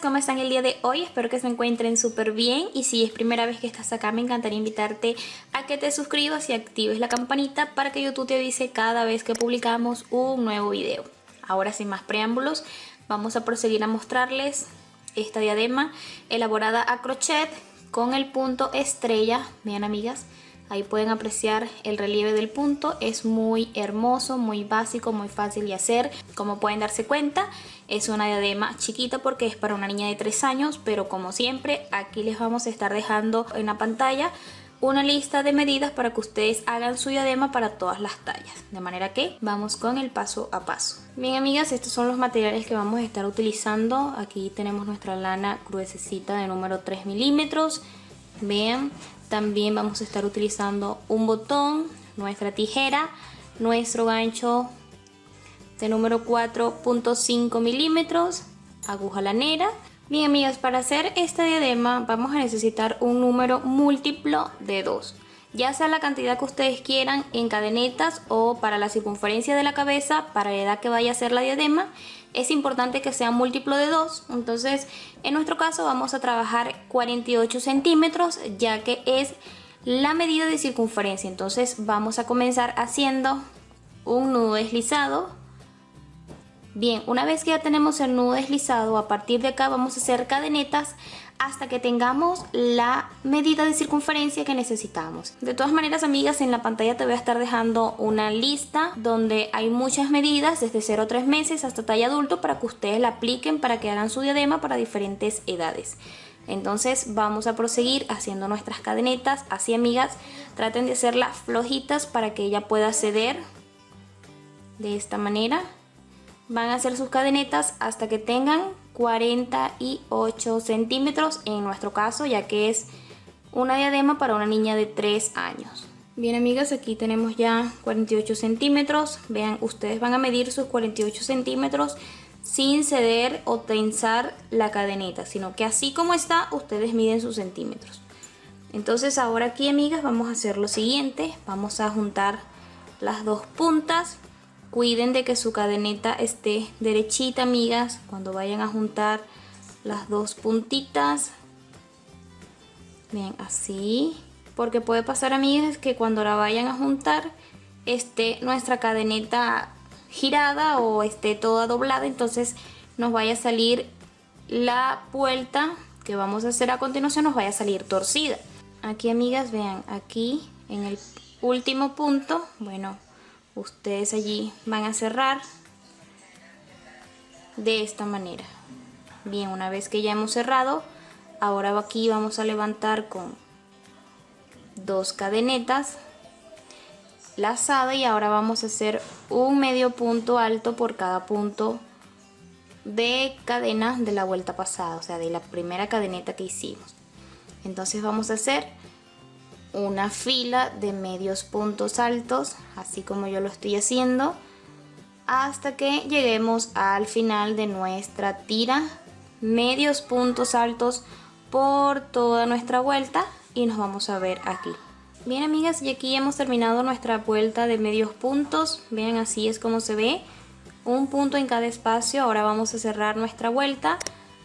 ¿cómo están el día de hoy? Espero que se encuentren súper bien y si es primera vez que estás acá me encantaría invitarte a que te suscribas y actives la campanita para que YouTube te avise cada vez que publicamos un nuevo video. Ahora sin más preámbulos, vamos a proseguir a mostrarles esta diadema elaborada a crochet con el punto estrella. Vean, amigas, ahí pueden apreciar el relieve del punto, es muy hermoso, muy básico, muy fácil de hacer. Como pueden darse cuenta, es una diadema chiquita porque es para una niña de 3 años, pero como siempre aquí les vamos a estar dejando en la pantalla una lista de medidas para que ustedes hagan su diadema para todas las tallas. De manera que vamos con el paso a paso. Bien, amigas, estos son los materiales que vamos a estar utilizando. Aquí tenemos nuestra lana gruesecita de número 3 milímetros. Vean. También vamos a estar utilizando un botón, nuestra tijera, nuestro gancho de número 4.5 milímetros, aguja lanera. Bien, amigas, para hacer esta diadema vamos a necesitar un número múltiplo de 2. Ya sea la cantidad que ustedes quieran en cadenetas o para la circunferencia de la cabeza, para la edad que vaya a ser la diadema, es importante que sea múltiplo de 2. Entonces, en nuestro caso vamos a trabajar 48 centímetros, ya que es la medida de circunferencia. Entonces vamos a comenzar haciendo un nudo deslizado. Bien, una vez que ya tenemos el nudo deslizado, a partir de acá vamos a hacer cadenetas hasta que tengamos la medida de circunferencia que necesitamos. De todas maneras, amigas, en la pantalla te voy a estar dejando una lista donde hay muchas medidas desde 0 a 3 meses hasta talla adulto para que ustedes la apliquen para que hagan su diadema para diferentes edades. Entonces vamos a proseguir haciendo nuestras cadenetas. Así, amigas, traten de hacerlas flojitas para que ella pueda ceder de esta manera. Van a hacer sus cadenetas hasta que tengan 48 centímetros en nuestro caso, ya que es una diadema para una niña de 3 años. Bien, amigas, aquí tenemos ya 48 centímetros. Vean, ustedes van a medir sus 48 centímetros sin ceder o tensar la cadeneta, sino que así como está, ustedes miden sus centímetros. Entonces ahora aquí, amigas, vamos a hacer lo siguiente. Vamos a juntar las dos puntas. Cuiden de que su cadeneta esté derechita, amigas, cuando vayan a juntar las dos puntitas. Bien, así. Porque puede pasar, amigas, que cuando la vayan a juntar esté nuestra cadeneta girada o esté toda doblada. Entonces nos vaya a salir la vuelta que vamos a hacer a continuación, nos vaya a salir torcida. Aquí, amigas, vean, aquí en el último punto, bueno, ustedes allí van a cerrar de esta manera. Bien, una vez que ya hemos cerrado, ahora aquí vamos a levantar con 2 cadenetas lazada y ahora vamos a hacer un medio punto alto por cada punto de cadena de la vuelta pasada, o sea, de la primera cadeneta que hicimos. Entonces vamos a hacer una fila de medios puntos altos, así como yo lo estoy haciendo, hasta que lleguemos al final de nuestra tira. Medios puntos altos por toda nuestra vuelta y nos vamos a ver aquí. Bien, amigas, y aquí hemos terminado nuestra vuelta de medios puntos. Vean, así es como se ve, un punto en cada espacio. Ahora vamos a cerrar nuestra vuelta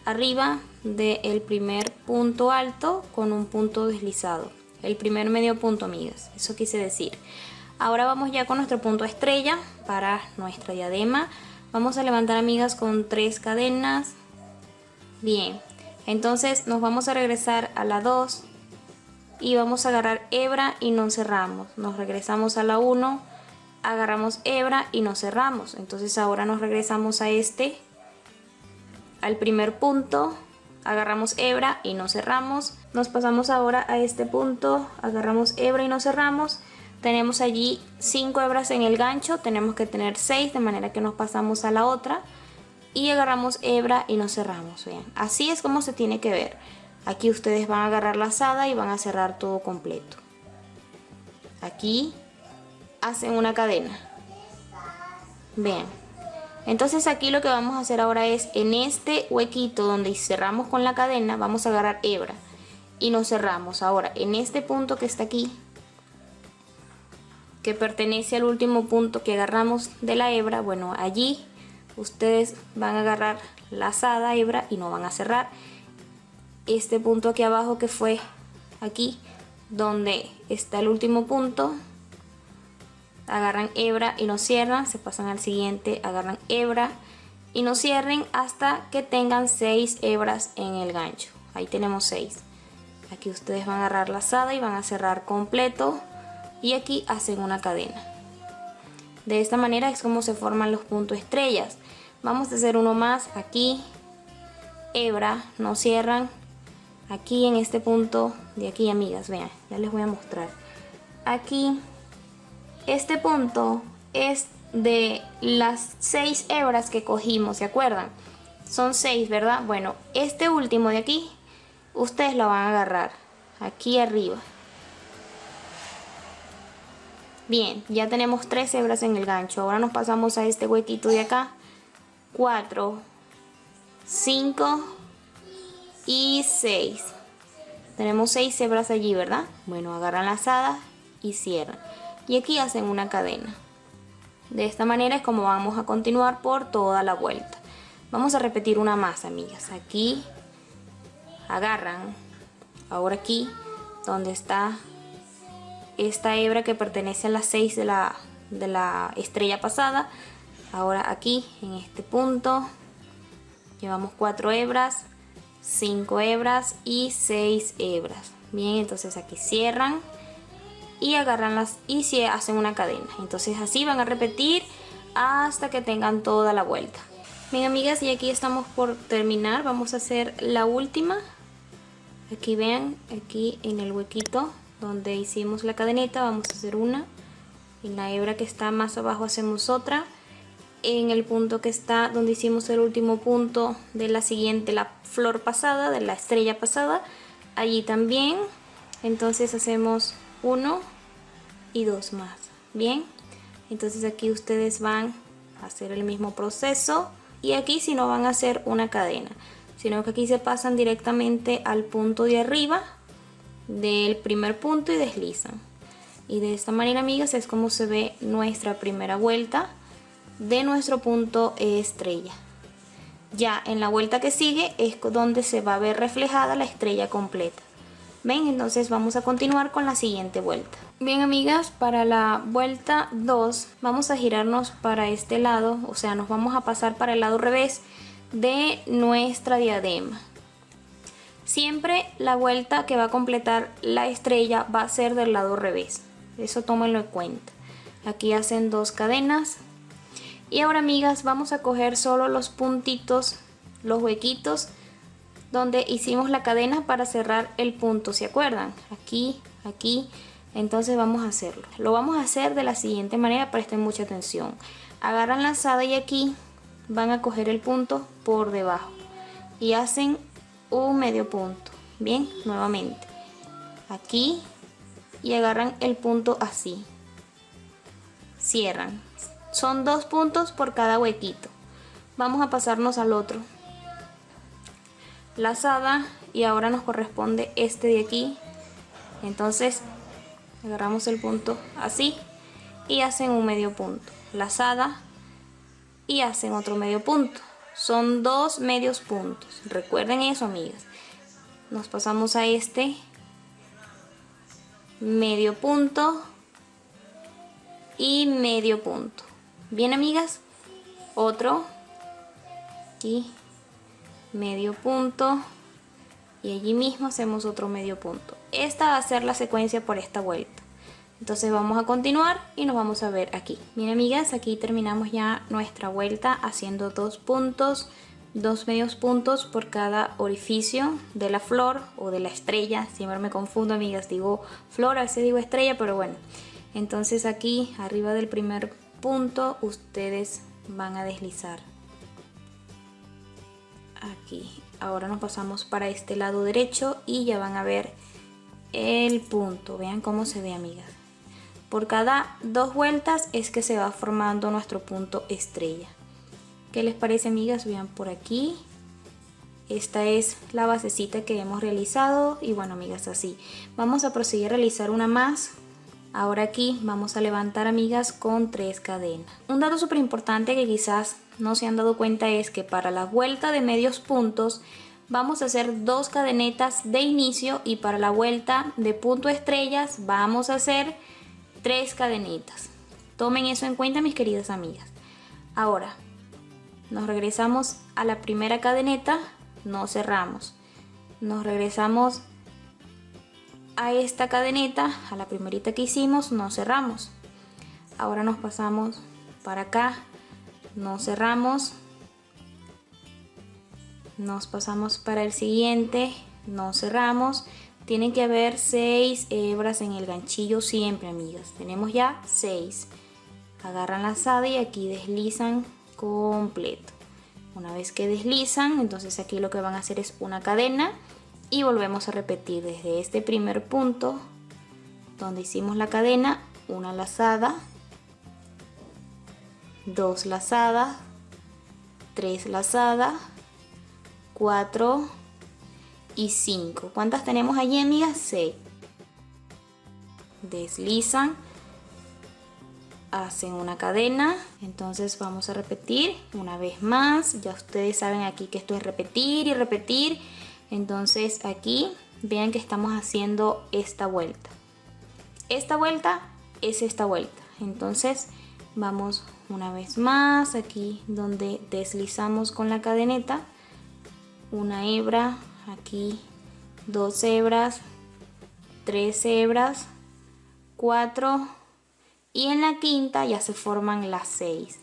arriba del primer punto alto con un punto deslizado. El primer medio punto, amigas, eso quise decir. Ahora vamos ya con nuestro punto estrella para nuestra diadema. Vamos a levantar, amigas, con 3 cadenas. Bien, entonces nos vamos a regresar a la 2 y vamos a agarrar hebra y no cerramos. Nos regresamos a la 1, agarramos hebra y no cerramos. Entonces ahora nos regresamos a al primer punto, agarramos hebra y no cerramos. Nos pasamos ahora a este punto, agarramos hebra y no cerramos. Tenemos allí 5 hebras en el gancho, tenemos que tener 6, de manera que nos pasamos a la otra y agarramos hebra y no cerramos. Vean, así es como se tiene que ver. Aquí ustedes van a agarrar lazada y van a cerrar todo completo. Aquí hacen una cadena. Vean. Entonces aquí lo que vamos a hacer ahora es, en este huequito donde cerramos con la cadena, vamos a agarrar hebra y nos cerramos. Ahora en este punto que está aquí, que pertenece al último punto que agarramos de la hebra, bueno, allí ustedes van a agarrar lazada, hebra y no van a cerrar. Este punto aquí abajo que fue aquí donde está el último punto, agarran hebra y no cierran, se pasan al siguiente, agarran hebra y no cierren hasta que tengan 6 hebras en el gancho. Ahí tenemos 6. Aquí ustedes van a agarrar lazada y van a cerrar completo y aquí hacen una cadena. De esta manera es como se forman los puntos estrellas. Vamos a hacer uno más aquí, hebra, no cierran. Aquí en este punto de aquí, amigas, vean, ya les voy a mostrar. Aquí, este punto es de las 6 hebras que cogimos, ¿se acuerdan? Son 6, ¿verdad? Bueno, este último de aquí, ustedes lo van a agarrar aquí arriba. Bien, ya tenemos 3 hebras en el gancho. Ahora nos pasamos a este huequito de acá. 4, 5 y 6. Tenemos 6 hebras allí, ¿verdad? Bueno, agarran lazada y cierran. Y aquí hacen una cadena. De esta manera es como vamos a continuar por toda la vuelta. Vamos a repetir una más, amigas. Aquí agarran, ahora aquí, donde está esta hebra que pertenece a las 6 de la estrella pasada. Ahora aquí, en este punto, llevamos 4 hebras, 5 hebras y 6 hebras. Bien, entonces aquí cierran y agarran y se hacen una cadena. Entonces así van a repetir hasta que tengan toda la vuelta. Bien, amigas, y aquí estamos por terminar. Vamos a hacer la última. Aquí vean, aquí en el huequito donde hicimos la cadeneta vamos a hacer una. En la hebra que está más abajo hacemos otra. En el punto que está donde hicimos el último punto de la siguiente, la flor pasada, de la estrella pasada, allí también. Entonces hacemos 1 y 2 más. Bien, entonces aquí ustedes van a hacer el mismo proceso y aquí si no van a hacer una cadena, sino que aquí se pasan directamente al punto de arriba del primer punto y deslizan. Y de esta manera, amigas, es como se ve nuestra primera vuelta de nuestro punto estrella. Ya en la vuelta que sigue es donde se va a ver reflejada la estrella completa. Ven, entonces vamos a continuar con la siguiente vuelta. Bien, amigas, para la vuelta 2 vamos a girarnos para este lado, o sea, nos vamos a pasar para el lado revés de nuestra diadema. Siempre la vuelta que va a completar la estrella va a ser del lado revés, eso tómenlo en cuenta. Aquí hacen 2 cadenas. Y ahora, amigas, vamos a coger solo los puntitos, los huequitos donde hicimos la cadena para cerrar el punto, ¿se acuerdan? Aquí, aquí, entonces vamos a hacerlo. Lo vamos a hacer de la siguiente manera, presten mucha atención. Agarran lazada y aquí van a coger el punto por debajo y hacen un medio punto. Bien, nuevamente. Aquí y agarran el punto así. Cierran. Son 2 puntos por cada huequito. Vamos a pasarnos al otro. Lazada y ahora nos corresponde este de aquí. Entonces agarramos el punto así y hacen un medio punto. Lazada y hacen otro medio punto. Son 2 medios puntos. Recuerden eso, amigas. Nos pasamos a este medio punto y medio punto. Bien, amigas, otro aquí medio punto y allí mismo hacemos otro medio punto. Esta va a ser la secuencia por esta vuelta. Entonces vamos a continuar y nos vamos a ver aquí. Bien, amigas, aquí terminamos ya nuestra vuelta haciendo 2 puntos, 2 medios puntos por cada orificio de la flor o de la estrella. Siempre me confundo, amigas, digo flor, a veces digo estrella, pero bueno. Entonces aquí arriba del primer punto ustedes van a deslizar aquí. Ahora nos pasamos para este lado derecho y ya van a ver el punto. Vean cómo se ve, amigas. Por cada 2 vueltas es que se va formando nuestro punto estrella. ¿Qué les parece, amigas? Vean por aquí. Esta es la basecita que hemos realizado y bueno, amigas, así. Vamos a proseguir a realizar una más. Ahora aquí vamos a levantar, amigas, con 3 cadenas. Un dato súper importante que quizás no se han dado cuenta es que para la vuelta de medios puntos vamos a hacer 2 cadenetas de inicio y para la vuelta de punto estrellas vamos a hacer 3 cadenitas. Tomen eso en cuenta, mis queridas amigas. Ahora nos regresamos a la primera cadeneta, no cerramos, nos regresamos a esta cadeneta, a la primerita que hicimos, no cerramos. Ahora nos pasamos para acá, no cerramos, nos pasamos para el siguiente, no cerramos. Tienen que haber 6 hebras en el ganchillo siempre, amigas. Tenemos ya 6. Agarran la lazada y aquí deslizan completo. Una vez que deslizan, entonces aquí lo que van a hacer es una cadena y volvemos a repetir desde este primer punto donde hicimos la cadena, una lazada, 2 lazadas, 3 lazadas, 4 y 5. ¿Cuántas tenemos allí, amigas? 6. Deslizan, hacen una cadena, entonces vamos a repetir una vez más. Ya ustedes saben aquí que esto es repetir y repetir. Entonces aquí vean que estamos haciendo esta vuelta. Esta vuelta es esta vuelta. Entonces vamos una vez más aquí donde deslizamos con la cadeneta, una hebra, aquí 2 hebras, 3 hebras, 4 y en la quinta ya se forman las 6.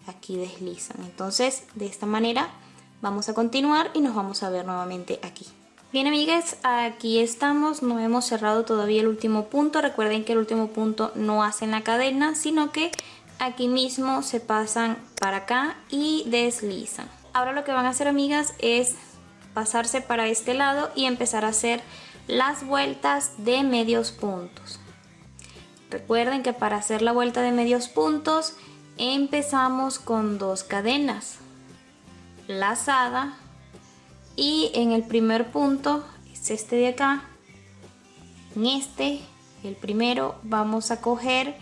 Aquí deslizan. Entonces de esta manera vamos a continuar y nos vamos a ver nuevamente aquí. Bien, amigas, aquí estamos, no hemos cerrado todavía el último punto. Recuerden que el último punto no hacen la cadena, sino que aquí mismo se pasan para acá y deslizan. Ahora lo que van a hacer, amigas, es pasarse para este lado y empezar a hacer las vueltas de medios puntos. Recuerden que para hacer la vuelta de medios puntos empezamos con 2 cadenas, lazada, y en el primer punto es este de acá. En este, el primero, vamos a coger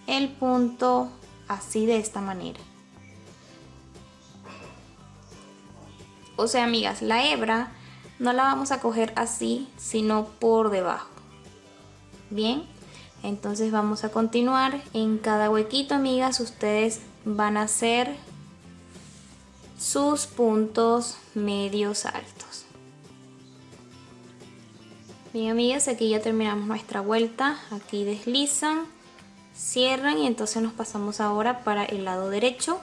el punto así, de esta manera. O sea, amigas, la hebra no la vamos a coger así, sino por debajo. Bien, entonces vamos a continuar. En cada huequito, amigas, ustedes van a hacer sus puntos medios altos. Bien, amigas, aquí ya terminamos nuestra vuelta. Aquí deslizan, cierran y entonces nos pasamos ahora para el lado derecho.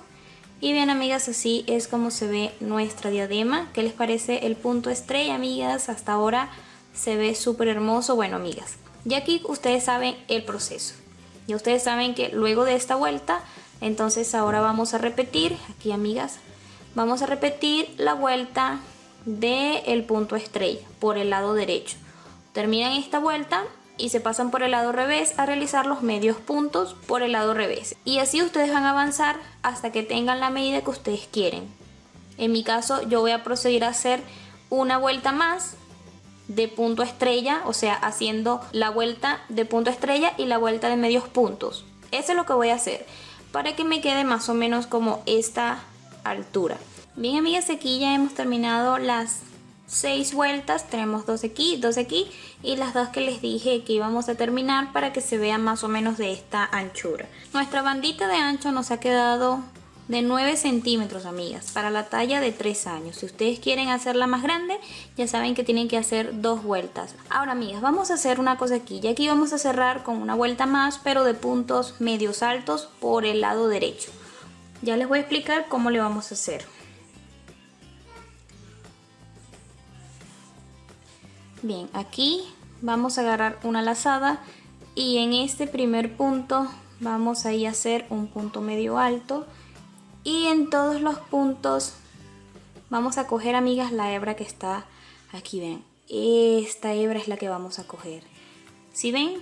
Y bien, amigas, así es como se ve nuestra diadema. ¿Qué les parece el punto estrella, amigas? Hasta ahora se ve súper hermoso. Bueno, amigas, ya aquí ustedes saben el proceso. Ya ustedes saben que luego de esta vuelta, entonces ahora vamos a repetir. Aquí, amigas, vamos a repetir la vuelta del punto estrella por el lado derecho. Terminan esta vuelta y se pasan por el lado revés a realizar los medios puntos por el lado revés. Y así ustedes van a avanzar hasta que tengan la medida que ustedes quieren. En mi caso, yo voy a proceder a hacer una vuelta más de punto estrella, o sea, haciendo la vuelta de punto estrella y la vuelta de medios puntos. Eso es lo que voy a hacer para que me quede más o menos como esta altura. Bien, amigas, aquí ya hemos terminado las 6 vueltas. Tenemos 2 aquí, 2 aquí y las 2 que les dije que íbamos a terminar para que se vea más o menos de esta anchura. Nuestra bandita de ancho nos ha quedado de 9 centímetros, amigas, para la talla de 3 años. Si ustedes quieren hacerla más grande, ya saben que tienen que hacer 2 vueltas. Ahora, amigas, vamos a hacer una cosa aquí. Y aquí vamos a cerrar con una vuelta más, pero de puntos medios altos por el lado derecho. Ya les voy a explicar cómo le vamos a hacer. Bien, aquí vamos a agarrar una lazada y en este primer punto vamos a ir a hacer un punto medio alto y en todos los puntos vamos a coger, amigas, la hebra que está aquí. Ven, esta hebra es la que vamos a coger. ¿Sí ven?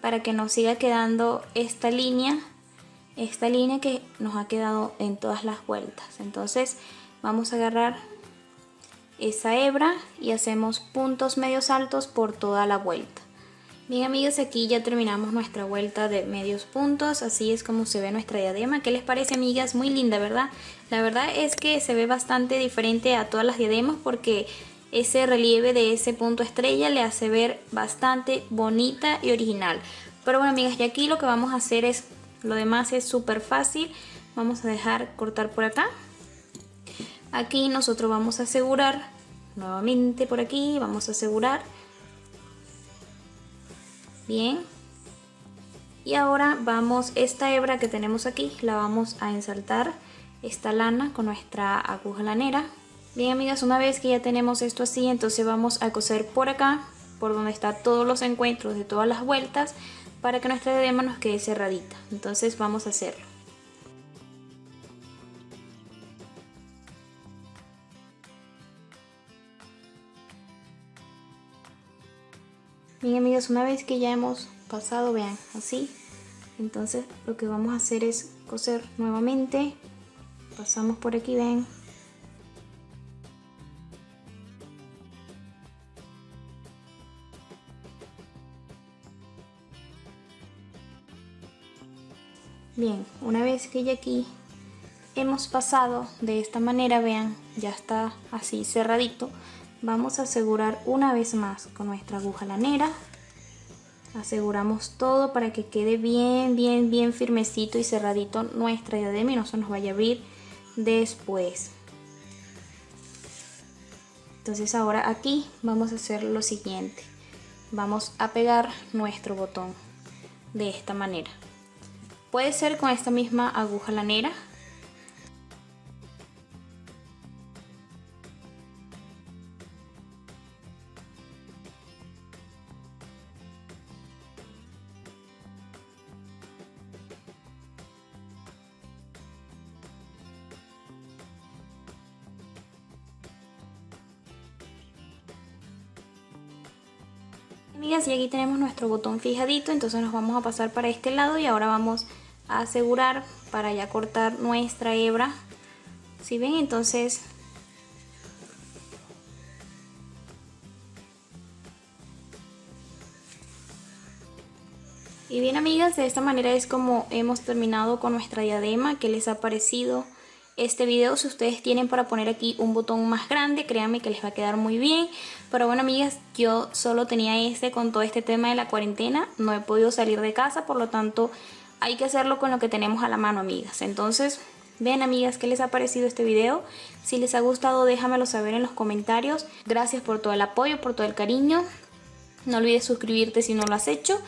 Para que nos siga quedando esta línea que nos ha quedado en todas las vueltas. Entonces vamos a agarrar esa hebra y hacemos puntos medios altos por toda la vuelta. Bien amigas, aquí ya terminamos nuestra vuelta de medios puntos, así es como se ve nuestra diadema. ¿Qué les parece amigas? Muy linda, ¿verdad? La verdad es que se ve bastante diferente a todas las diademas porque ese relieve de ese punto estrella le hace ver bastante bonita y original. Pero bueno amigas, y aquí lo que vamos a hacer es, lo demás es súper fácil. Vamos a dejar cortar por acá. Aquí nosotros vamos a asegurar, nuevamente por aquí, vamos a asegurar. Bien, y ahora vamos, esta hebra que tenemos aquí la vamos a ensartar esta lana con nuestra aguja lanera. Bien amigas, una vez que ya tenemos esto así, entonces vamos a coser por acá, por donde están todos los encuentros de todas las vueltas, para que nuestra diadema nos quede cerradita. Entonces vamos a hacerlo. Bien amigas, una vez que ya hemos pasado, vean, así, entonces lo que vamos a hacer es coser nuevamente. Pasamos por aquí, ven. Bien, una vez que ya aquí hemos pasado de esta manera, vean, ya está así cerradito. Vamos a asegurar una vez más con nuestra aguja lanera. Aseguramos todo para que quede bien firmecito y cerradito nuestra diadema y no se nos vaya a abrir después. Entonces ahora aquí vamos a hacer lo siguiente. Vamos a pegar nuestro botón de esta manera. Puede ser con esta misma aguja lanera. Amigas, y aquí tenemos nuestro botón fijadito, entonces nos vamos a pasar para este lado y ahora vamos a asegurar para ya cortar nuestra hebra. Si ven, entonces y bien amigas, de esta manera es como hemos terminado con nuestra diadema. ¿Qué les ha parecido este video? Si ustedes tienen para poner aquí un botón más grande, créanme que les va a quedar muy bien. Pero bueno amigas, yo solo tenía este con todo este tema de la cuarentena. No he podido salir de casa, por lo tanto hay que hacerlo con lo que tenemos a la mano amigas. Entonces, vean amigas, ¿qué les ha parecido este video? Si les ha gustado, déjamelo saber en los comentarios. Gracias por todo el apoyo, por todo el cariño. No olvides suscribirte si no lo has hecho.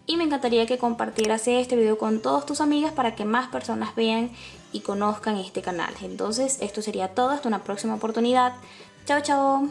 Y me encantaría que compartieras este video con todas tus amigas para que más personas vean y conozcan este canal. Entonces, esto sería todo. Hasta una próxima oportunidad. Chao, chao.